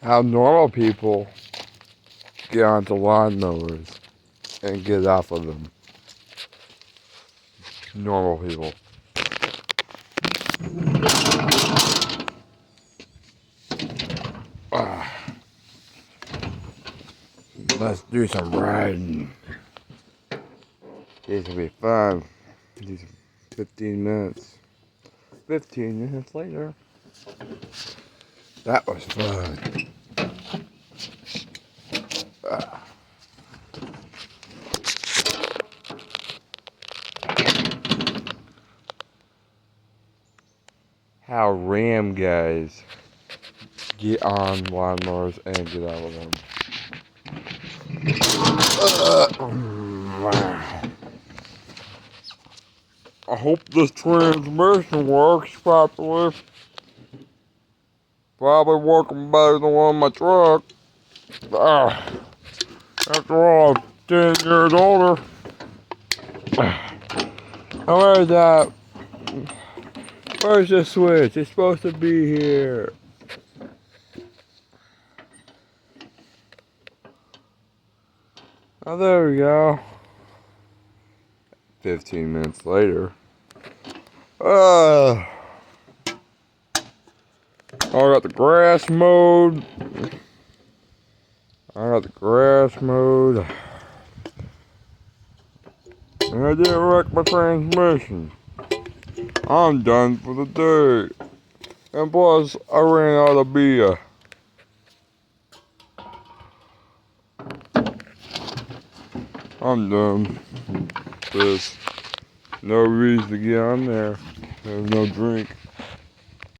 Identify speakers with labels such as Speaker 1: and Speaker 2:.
Speaker 1: how normal people get onto lawnmowers and get off of them. Normal people. Let's do some riding. This will be fun. These 15 minutes. 15 minutes later. That was fun. How Ram guys get on lawnmowers and get out of them. I hope this transmission works properly. Probably working better than one in my truck. After all, I'm 10 years older. Where's that? Where's the switch? It's supposed to be here. Oh, there we go. 15 minutes later. I got the grass mowed. And I didn't wreck my transmission. I'm done for the day. And plus, I ran out of beer. I'm done. There's no reason to get on there. There's no drink.